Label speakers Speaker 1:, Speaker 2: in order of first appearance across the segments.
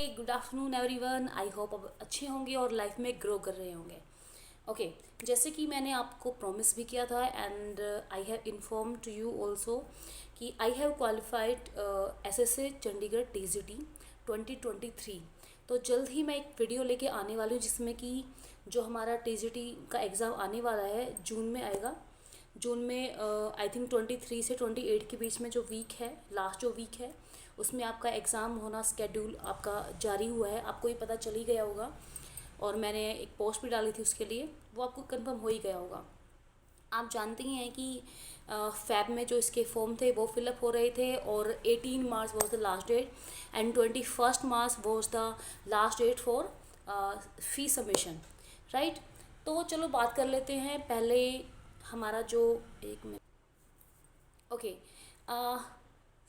Speaker 1: Good afternoon everyone. I hope अब अच्छे होंगे और लाइफ में ग्रो कर रहे होंगे। ओके, जैसे कि मैंने आपको प्रॉमिस भी किया था and I have inform to you also कि I have qualified SSA Chandigarh TGT 2023। तो जल्द ही मैं एक वीडियो लेके आने वाली हूँ जिसमें कि जो हमारा टीजीटी का एग्ज़ाम आने वाला है जून में आएगा। जून में आई थिंक 23 से 28 के बीच में जो वीक है, लास्ट जो वीक है, उसमें आपका एग्ज़ाम होना स्केड्यूल आपका जारी हुआ है। आपको ये पता चल ही गया होगा और मैंने एक पोस्ट भी डाली थी उसके लिए, वो आपको कंफर्म हो ही गया होगा। आप जानते ही हैं कि फैब में जो इसके फॉर्म थे वो फिलअप हो रहे थे और 18 March was the last date and 21 March was the last date for fee submission, right. तो चलो बात कर लेते हैं पहले हमारा जो एक मिनट। ओके,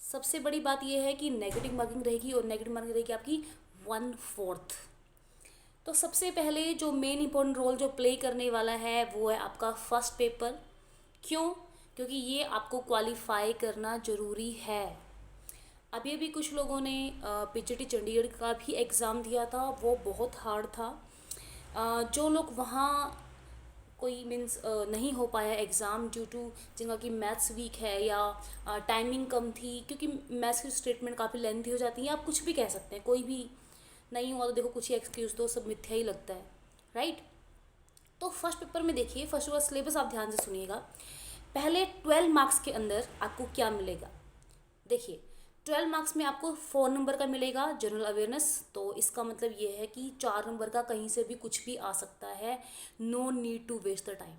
Speaker 1: सबसे बड़ी बात यह है कि नेगेटिव मार्किंग रहेगी और नेगेटिव मार्किंग रहेगी आपकी 1/4। तो सबसे पहले जो मेन इंपॉर्टेंट रोल जो प्ले करने वाला है वो है आपका फर्स्ट पेपर। क्यों? क्योंकि ये आपको क्वालिफाई करना ज़रूरी है। अभी अभी कुछ लोगों ने पीजीटी चंडीगढ़ का भी एग्ज़ाम दिया था, वो बहुत हार्ड था। जो लोग वहाँ कोई मीन्स नहीं हो पाया एग्ज़ाम ड्यू टू जिनका कि मैथ्स वीक है या टाइमिंग कम थी, क्योंकि मैथ्स की स्टेटमेंट काफ़ी लेंथी हो जाती है। आप कुछ भी कह सकते हैं, कोई भी नहीं हुआ तो देखो कुछ ही एक्सक्यूज़ दो, सब मिथ्या ही लगता है, राइट। तो फर्स्ट पेपर में देखिए, फर्स्ट ऑफ ऑल सिलेबस आप ध्यान से सुनिएगा। पहले 12 मार्क्स के अंदर आपको क्या मिलेगा, देखिए 12 मार्क्स में आपको 4 नंबर का मिलेगा जनरल अवेयरनेस। तो इसका मतलब ये है कि 4 नंबर का कहीं से भी कुछ भी आ सकता है। No need to waste the time,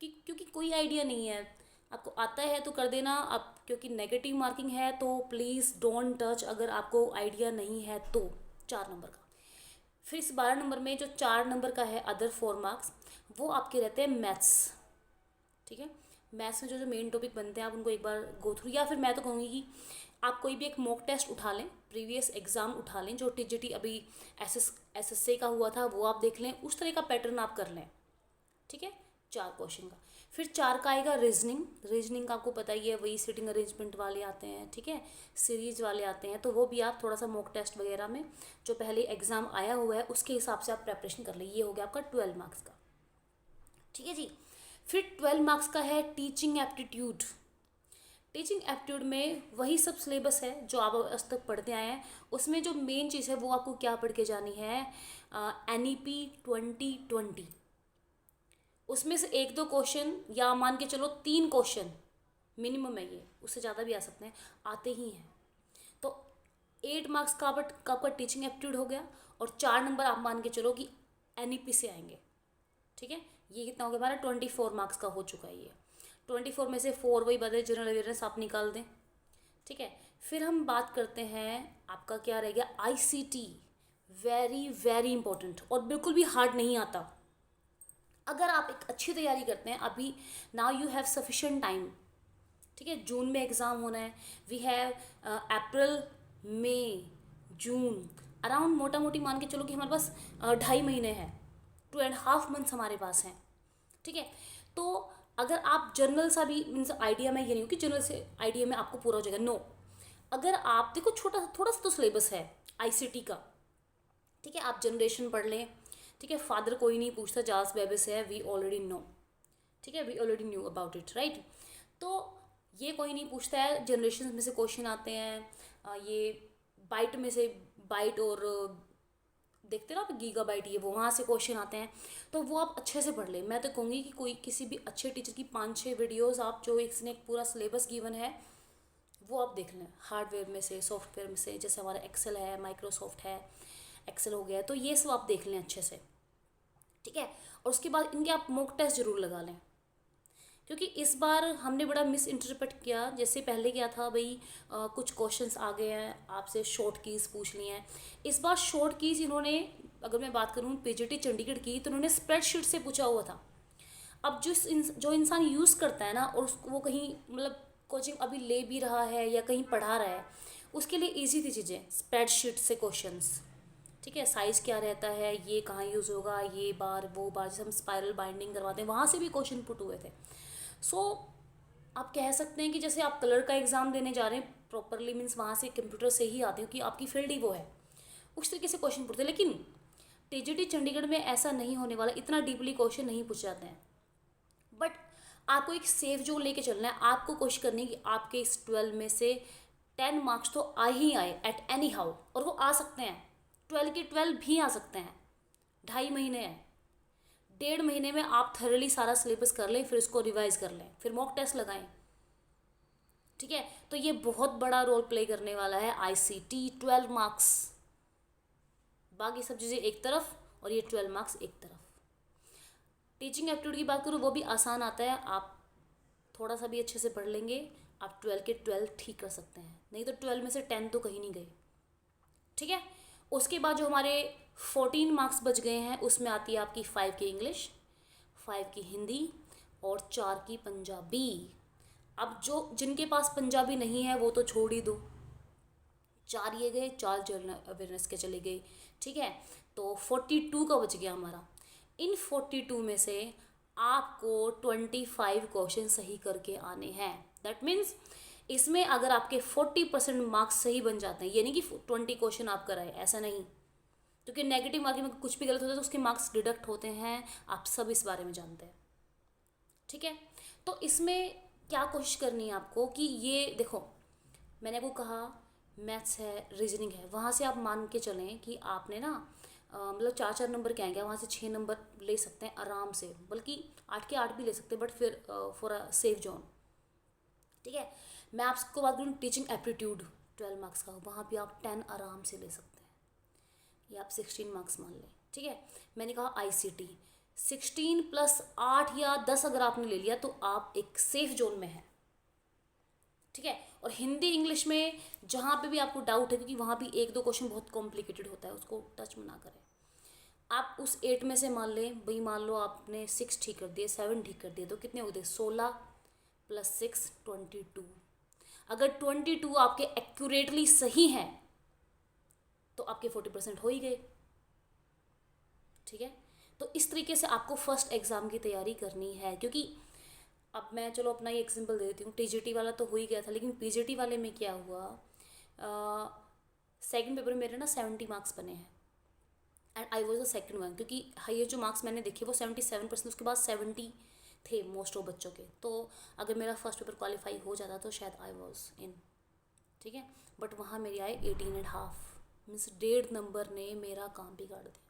Speaker 1: क्योंकि कोई आइडिया नहीं है, आपको आता है तो कर देना। अब क्योंकि नेगेटिव मार्किंग है तो प्लीज़ डोंट टच अगर आपको आइडिया नहीं है तो 4 नंबर का। फिर इस 12 नंबर में जो 4 नंबर का है अदर 4 मार्क्स, वो आपके रहते हैं मैथ्स, ठीक है। मैथ्स में जो जो मेन टॉपिक बनते हैं आप उनको एक बार गो थ्रू, या फिर मैं तो कहूँगी कि आप कोई भी एक मॉक टेस्ट उठा लें, प्रीवियस एग्जाम उठा लें, जो टीजीटी अभी एसएससी का हुआ था वो आप देख लें, उस तरह का पैटर्न आप कर लें, ठीक है। 4 क्वेश्चन का। फिर 4 का आएगा रीजनिंग। रीजनिंग का आपको पता ही है, वही सिटिंग अरेंजमेंट वाले आते हैं, ठीक है, सीरीज वाले आते हैं। तो वो भी आप थोड़ा सा मॉक टेस्ट वगैरह में जो पहले एग्जाम आया हुआ है उसके हिसाब से आप प्रेपरेशन कर लें। ये हो गया आपका 12 मार्क्स का, ठीक है जी। फिर 12 मार्क्स का है टीचिंग एप्टीट्यूड। टीचिंग एप्टीट्यूड में वही सब सिलेबस है जो आप आज तक पढ़ते आए हैं। उसमें जो मेन चीज़ है वो आपको क्या पढ़ के जानी है, NEP 2020। उसमें से 1-2 क्वेश्चन या मान के चलो 3 क्वेश्चन मिनिमम है, ये उससे ज़्यादा भी आ सकते हैं, आते ही हैं। तो 8 मार्क्स का आपका टीचिंग एप्टीट्यूड हो गया और 4 नंबर आप मान के चलो कि NEP से आएंगे, ठीक है। ये कितना हो गया हमारा 24 मार्क्स का हो चुका है। ये 24 में से 4 वही बदले जनरल अवेयरनेस आप निकाल दें, ठीक है। फिर हम बात करते हैं आपका क्या रह गया, ICT। वेरी वेरी इंपॉर्टेंट और बिल्कुल भी हार्ड नहीं आता अगर आप एक अच्छी तैयारी करते हैं। अभी now you have sufficient time, ठीक है। जून में एग्ज़ाम होना है, we have April May June, around मोटा मोटी मान के चलो कि हमारे पास 2.5 महीने हैं, 2.5 मंथ्स हमारे पास हैं, ठीक है। तो अगर आप जनरल सा भी मीन्स आइडिया में, ये नहीं हो कि जनरल से आइडिया में आपको पूरा हो जाएगा, नो। अगर आप देखो छोटा थोड़ा सा तो सिलेबस है ICT का, ठीक है। आप जनरेशन पढ़ लें, ठीक है। फादर कोई नहीं पूछता जास बेबे से है, वी ऑलरेडी नो, ठीक है, we already knew about it, right. तो ये कोई नहीं पूछता है, जनरेशन में से क्वेश्चन आते हैं। ये बाइट में से, बाइट और देखते ना आप गीगाबाइट, ये वो वहाँ से क्वेश्चन आते हैं। तो वो आप अच्छे से पढ़ लें। मैं तो कहूँगी कि कोई किसी भी अच्छे टीचर की 5-6 वीडियोस आप जो इसने एक पूरा सिलेबस गिवन है वो आप देख लें, हार्डवेयर में से, सॉफ्टवेयर में से, जैसे हमारा एक्सेल है, माइक्रोसॉफ्ट है, एक्सेल हो गया, तो ये सब आप देख लें अच्छे से, ठीक है। और उसके बाद इनके आप मॉक टेस्ट जरूर लगा लें, क्योंकि इस बार हमने बड़ा मिस इंटरप्रेट किया। जैसे पहले क्या था भाई, कुछ क्वेश्चंस आ गए हैं आपसे, शॉर्ट कीज़ पूछ ली हैं। इस बार शॉर्ट कीज़ इन्होंने, अगर मैं बात करूँ पीजीटी चंडीगढ़ की, तो उन्होंने स्प्रेडशीट से पूछा हुआ था। अब जो इंसान यूज़ करता है ना, और उसको वो कहीं मतलब कोचिंग अभी ले भी रहा है या कहीं पढ़ा रहा है, उसके लिए ईजी थी चीज़ें, स्प्रेडशीट से क्वेश्चंस, ठीक है। साइज़ क्या रहता है, ये कहाँ यूज़ होगा, ये बार वो बार, जैसे हम स्पाइरल बाइंडिंग करवाते हैं वहाँ से भी क्वेश्चन पुट हुए थे। सो आप कह सकते हैं कि जैसे आप कलर का एग्ज़ाम देने जा रहे हैं प्रॉपरली, मीन्स वहाँ से कंप्यूटर से ही आते हो कि आपकी फील्ड ही वो है। उस तरीके से क्वेश्चन पूछते हैं। लेकिन टीजीटी चंडीगढ़ में ऐसा नहीं होने वाला, इतना डीपली क्वेश्चन नहीं पूछ जाते हैं। बट आपको एक सेफ जोन लेके चलना है। आपको कोशिश करनी है कि आपके इस 12 में से 10 मार्क्स तो आ ही आए एट एनी हाउ, और वो आ सकते हैं। 12 के 12 भी आ सकते हैं। 2.5 महीने हैं, 1.5 महीने में आप थरली सारा सिलेबस कर लें, फिर उसको रिवाइज कर लें, फिर मॉक टेस्ट लगाएं। ठीक है, तो ये बहुत बड़ा रोल प्ले करने वाला है आईसीटी। 12 मार्क्स, बाकी सब चीज़ें एक तरफ और ये 12 मार्क्स एक तरफ। टीचिंग एप्टीट्यूड की बात करूँ, वो भी आसान आता है। आप थोड़ा सा भी अच्छे से पढ़ लेंगे, आप 12 के 12 ठीक कर सकते हैं। नहीं तो 12 में से 10 तो कहीं नहीं गए। ठीक है, उसके बाद जो हमारे 14 मार्क्स बच गए हैं, उसमें आती है आपकी 5 की इंग्लिश, 5 की हिंदी और 4 की पंजाबी। अब जो जिनके पास पंजाबी नहीं है वो तो छोड़ ही दो, 4 ये गए, 4 जनरल अवेयरनेस के चले गए। ठीक है, तो 42 का बच गया हमारा। इन 42 में से आपको 25 क्वेश्चन सही करके आने हैं। दैट मीन्स इसमें अगर आपके 40% मार्क्स सही बन जाते हैं, यानी कि 20 क्वेश्चन आप कराए, ऐसा नहीं, क्योंकि नेगेटिव मार्किंग में कुछ भी गलत होता है तो उसके मार्क्स डिडक्ट होते हैं। आप सब इस बारे में जानते हैं। ठीक है, तो इसमें क्या कोशिश करनी है आपको कि ये देखो, मैंने आपको कहा मैथ्स है, रीजनिंग है, वहाँ से आप मान के चलें कि आपने ना मतलब 4-4 नंबर के आएंगे, वहाँ से 6 नंबर ले सकते हैं आराम से, बल्कि 8 के 8 भी ले सकते हैं, बट फिर फॉर अ सेफ जोन। ठीक है, मैं आपको बात करूँ टीचिंग एप्टीट्यूड 12 मार्क्स का, वहाँ भी आप 10 आराम से ले सकते हैं, या आप 16 मार्क्स मान लें। ठीक है, मैंने कहा आईसीटी 16 + 8 या 10 अगर आपने ले लिया तो आप एक सेफ जोन में हैं। ठीक है, और हिंदी इंग्लिश में जहाँ पे भी आपको डाउट है, क्योंकि वहाँ भी 1-2 क्वेश्चन बहुत कॉम्प्लिकेटेड होता है, उसको टच में ना करें। आप उस 8 में से मान लें भाई, मान लो आपने 6 ठीक कर दिए, 7 ठीक कर दिए, तो कितने हो गए? 16 + 6 22। अगर 22 आपके एक्यूरेटली सही हैं तो आपके 40% हो ही गए। ठीक है, तो इस तरीके से आपको फर्स्ट एग्ज़ाम की तैयारी करनी है। क्योंकि अब मैं चलो अपना ही एग्जाम्पल दे देती हूँ। टीजीटी वाला तो हो ही गया था, लेकिन पीजीटी वाले में क्या हुआ, सेकंड पेपर में मेरे ना 70 मार्क्स बने हैं and I was the second one, क्योंकि हाईएस्ट जो मार्क्स मैंने देखे वो 77%, उसके बाद 70 थे मोस्ट ऑफ बच्चों के। तो अगर मेरा फर्स्ट पेपर क्वालिफाई हो जाता तो शायद आई वॉज इन। ठीक है, बट वहाँ मेरे आए 18.5, मीन्स 1.5 नंबर ने मेरा काम बिगाड़ दिया।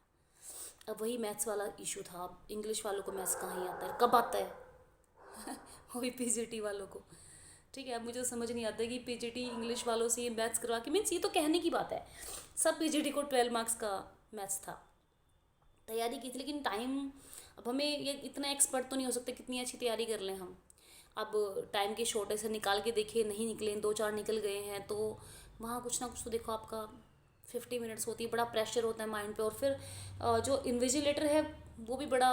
Speaker 1: अब वही मैथ्स वाला इशू था। अब इंग्लिश वालों को मैथ्स कहाँ ही आता है, कब आता है वो भी पीजीटी वालों को। ठीक है, अब मुझे समझ नहीं आता कि पीजीटी इंग्लिश वालों से ये मैथ्स करवा के, मीन्स ये तो कहने की बात है, सब पीजीटी को 12 मार्क्स का मैथ्स था, तैयारी की थी, लेकिन टाइम, अब हमें ये इतना एक्सपर्ट तो नहीं हो सकते कितनी अच्छी तैयारी कर लें हम। अब टाइम के शॉर्टेज से निकाल के देखिए, नहीं निकले, 2-4 निकल गए हैं, तो वहाँ कुछ ना कुछ तो देखो, आपका 50 मिनट्स होती है, बड़ा प्रेशर होता है माइंड पे। और फिर जो इन्विजिलेटर है वो भी बड़ा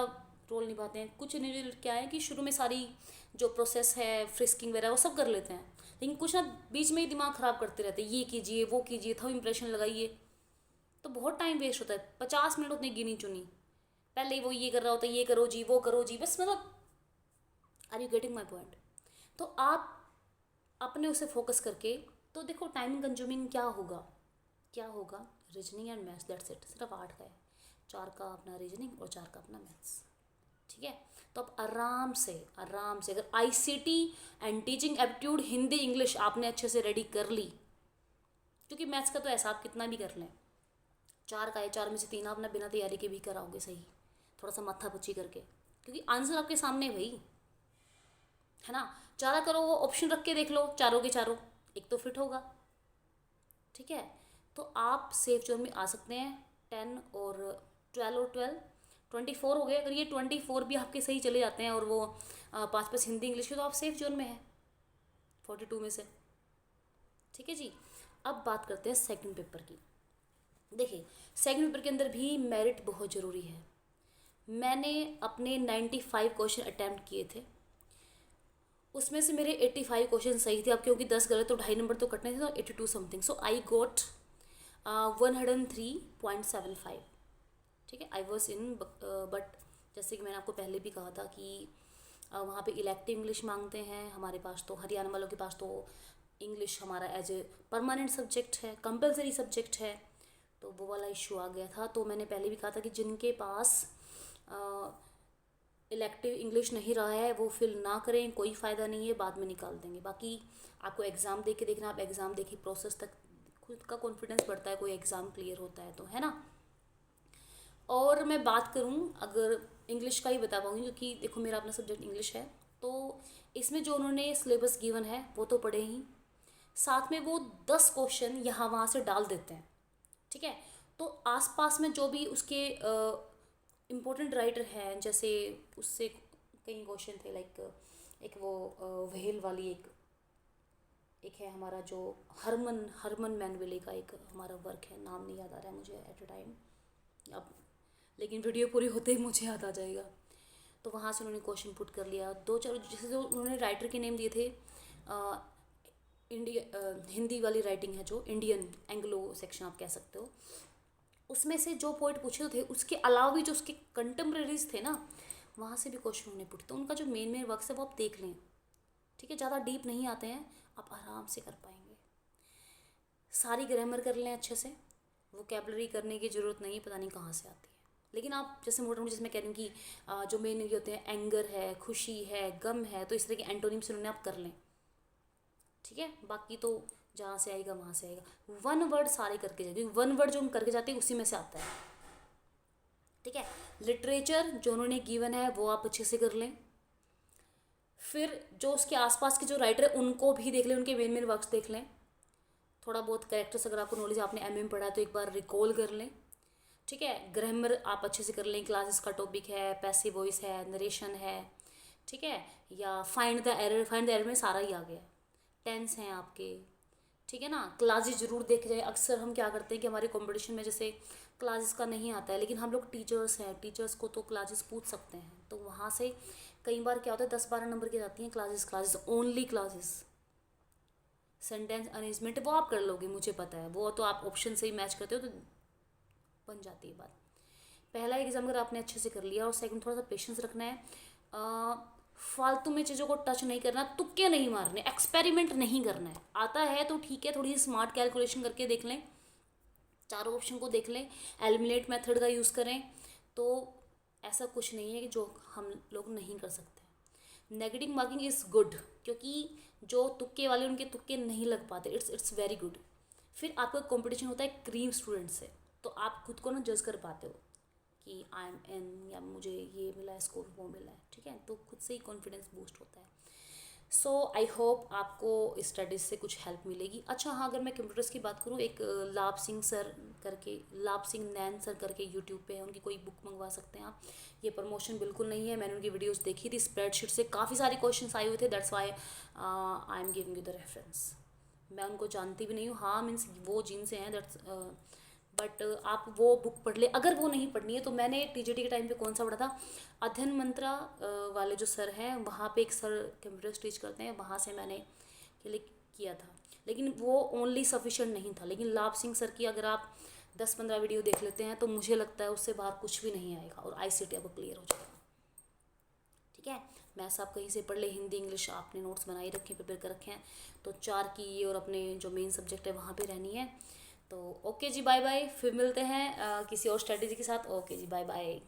Speaker 1: रोल निभाते हैं। कुछ इन्विजिलेटर क्या है कि शुरू में सारी जो प्रोसेस है, फ्रिस्किंग वगैरह, वो सब कर लेते हैं, लेकिन कुछ ना बीच में ही दिमाग ख़राब करते रहते हैं, ये कीजिए वो कीजिए, थंब इम्प्रेशन लगाइए, तो बहुत टाइम वेस्ट होता है। 50 मिनट उतनी गिनी चुनी, पहले ही वो ये कर रहा होता है, ये करो जी, वो करो जी, बस मतलब, are you getting my point? तो आप अपने उसे फोकस करके, तो देखो टाइम कंज्यूमिंग क्या होगा, क्या होगा, reasoning and maths, that's it, सिर्फ 8 का है, 4 का अपना रीजनिंग और 4 का अपना मैथ्स। ठीक है, तो आप आराम से अगर ICT and teaching aptitude Hindi English आपने अच्छे से रेडी कर ली, क्योंकि मैथ्स का तो ऐसा आप कितना भी कर लें, 4 का है, 4 में से 3 आप ना बिना तैयारी के भी कराओगे सही, थोड़ा सा माथा पच्ची करके, क्योंकि आंसर आपके सामने है भाई, है ना। 4 करो, वो ऑप्शन रख के देख लो, चारों के चारों एक तो फिट होगा। ठीक है, तो आप सेफ जोन में आ सकते हैं। 10 और 12 और 12 24 हो गए। अगर ये 24 भी आपके सही चले जाते हैं, और वो 5 हिंदी इंग्लिश के, तो आप सेफ जोन में हैं 42 में से। ठीक है जी, अब बात करते हैं सेकंड पेपर की। देखिए, सेकंड पेपर के अंदर भी मेरिट बहुत ज़रूरी है। मैंने अपने 95 क्वेश्चन अटैम्प्ट किए थे, उसमें से मेरे 85 क्वेश्चन सही थे। अब क्योंकि 10 गलत तो 2.5 नंबर तो कटने थे, तो 82 समथिंग, सो आई गोट 103.75। ठीक है, आई वॉज इन, बट जैसे कि मैंने आपको पहले भी कहा था कि वहाँ पे इलेक्टिव इंग्लिश मांगते हैं। हमारे पास तो, हरियाणा वालों के पास तो इंग्लिश हमारा एज ए परमानेंट सब्जेक्ट है, कंपलसरी सब्जेक्ट है, तो वो वाला इशू आ गया था। तो मैंने पहले भी कहा था कि जिनके पास इलेक्टिव इंग्लिश नहीं रहा है वो फिल ना करें, कोई फ़ायदा नहीं है, बाद में निकाल देंगे। बाकी आपको एग्ज़ाम दे के देखना, आप एग्ज़ाम देखिए, प्रोसेस तक खुद का कॉन्फिडेंस बढ़ता है, कोई एग्ज़ाम क्लियर होता है तो, है ना। और मैं बात करूं, अगर इंग्लिश का ही बता पाऊँगी क्योंकि देखो मेरा अपना सब्जेक्ट इंग्लिश है, तो इसमें जो उन्होंने सिलेबस गिवन है वो तो पढ़े ही, साथ में वो 10 क्वेश्चन यहाँ वहाँ से डाल देते हैं, ठीक है। तो आसपास में जो भी उसके इम्पोर्टेंट राइटर हैं, जैसे उससे कई क्वेश्चन थे, लाइक एक वो व्हेल वाली एक है हमारा जो हरमन हरमन मैनवेले का एक हमारा वर्क है, नाम नहीं याद आ रहा है मुझे एट अ टाइम अब, लेकिन वीडियो पूरी होते ही मुझे याद आ जाएगा। तो वहाँ से उन्होंने क्वेश्चन पुट कर लिया, दो चार जैसे जो उन्होंने राइटर के नेम दिए थे, इंडिया हिंदी वाली राइटिंग है जो इंडियन एंग्लो सेक्शन आप कह सकते हो, उसमें से जो पोइट पूछे थे उसके अलावा भी जो उसके कंटेम्प्रेरीज थे ना, वहाँ से भी क्वेश्चन उन्होंने पुट, तो उनका जो मेन वर्क्स है वो आप देख लें, ठीक है। ज़्यादा डीप नहीं आते हैं, आप आराम से कर पाएंगे। सारी ग्रामर कर लें अच्छे से, वोकैबलरी करने की ज़रूरत नहीं है, पता नहीं कहाँ से आती है। लेकिन आप जैसे मोटा मोटी जिसमें कह रही हूँ कि जो मेन ये होते हैं, एंगर है, खुशी है, गम है, तो इस तरह के एंटोनिम्स उन्होंने आप कर लें, ठीक है। बाकी तो जहाँ से आएगा वहाँ से आएगा, वन वर्ड सारे करके जाए, क्योंकि वन वर्ड जो हम करके जाते हैं उसी में से आता है, ठीक है। लिटरेचर जो उन्होंने गिवन है वो आप अच्छे से कर लें। फिर जो उसके आसपास के जो राइटर है उनको भी देख लें, उनके मेन वर्क्स देख लें। थोड़ा बहुत कैरेक्टर्स अगर आपको नॉलेज, आपने एमए में पढ़ा है तो एक बार रिकॉल कर लें, ठीक है। ग्रामर आप अच्छे से कर लें, क्लासेस का टॉपिक है, पैसिव वॉइस है, नरेशन है, ठीक है, या find the error, find the error में सारा ही आ गया, टेंस हैं आपके, ठीक है ना। क्लासेस जरूर देखे जाए, अक्सर हम क्या करते हैं कि हमारे कंपटीशन में जैसे क्लासेस का नहीं आता है, लेकिन हम लोग टीचर्स हैं, टीचर्स को तो क्लासेस पूछ सकते हैं, तो वहाँ से कई बार क्या होता है 10-12 नंबर की जाती हैं classes only classes. Sentence arrangement वो आप कर लोगे, मुझे पता है, वो तो आप ऑप्शन से ही मैच करते हो तो बन जाती है बात। पहला एग्जाम अगर आपने अच्छे से कर लिया, और सेकंड थोड़ा सा पेशेंस रखना है, फालतू में चीज़ों को टच नहीं करना, तुक्के नहीं मारने, एक्सपेरिमेंट नहीं करना है। आता है तो ठीक है, थोड़ी सी स्मार्ट कैलकुलेशन करके देख लें, चारों ऑप्शन को देख लें, एलिमिनेट मेथड का यूज़ करें, तो ऐसा कुछ नहीं है कि जो हम लोग नहीं कर सकते। नेगेटिव मार्किंग इज़ गुड, क्योंकि जो तुक्के वाले उनके तुक्के नहीं लग पाते, इट्स वेरी गुड। फिर आपका कंपटीशन होता है क्रीम स्टूडेंट से, तो आप खुद को ना जज कर पाते हो कि आई एम एन, या मुझे ये मिला है स्कोर, वो मिला है, ठीक है, तो खुद से ही कॉन्फिडेंस बूस्ट होता है। सो आई होप आपको स्टडीज़ से कुछ हेल्प मिलेगी। अच्छा हाँ, अगर मैं कंप्यूटर्स की बात करूँ, एक लाभ सिंह सर करके, लाभ सिंह नैन सर करके यूट्यूब पे है, उनकी कोई बुक मंगवा सकते हैं आप। ये प्रमोशन बिल्कुल नहीं है, मैंने उनकी वीडियोस देखी थी, स्प्रेडशीट से काफ़ी सारे क्वेश्चंस आए हुए थे, that's why I am giving you the reference. मैं उनको जानती भी नहीं हूँ, हाँ मीन्स वो जिनसे हैं, दैट्स बट आप वो बुक पढ़ ले। अगर वो नहीं पढ़नी है तो मैंने टीजीटी के टाइम पे कौन सा पढ़ा था, अध्ययन मंत्रा वाले जो सर हैं, वहाँ पे एक सर कंप्यूटर टीच करते हैं, वहाँ से मैंने क्लिक किया था, लेकिन वो ओनली सफिशिएंट नहीं था। लेकिन लाभ सिंह सर की अगर आप 10-15 वीडियो देख लेते हैं तो मुझे लगता है उससे बाहर कुछ भी नहीं आएगा, और ICT आपको क्लियर हो जाएगा, ठीक है। मैथ्स आप कहीं से पढ़ ले, हिंदी इंग्लिश आपने नोट्स बनाए रखे हैं, प्रिपेयर कर रखे हैं, तो 4 की और अपने जो मेन सब्जेक्ट है वहाँ पे रहनी है। तो ओके जी, बाय बाय, फिर मिलते हैं किसी और स्ट्रेटेजी के साथ। ओके जी, बाय बाय।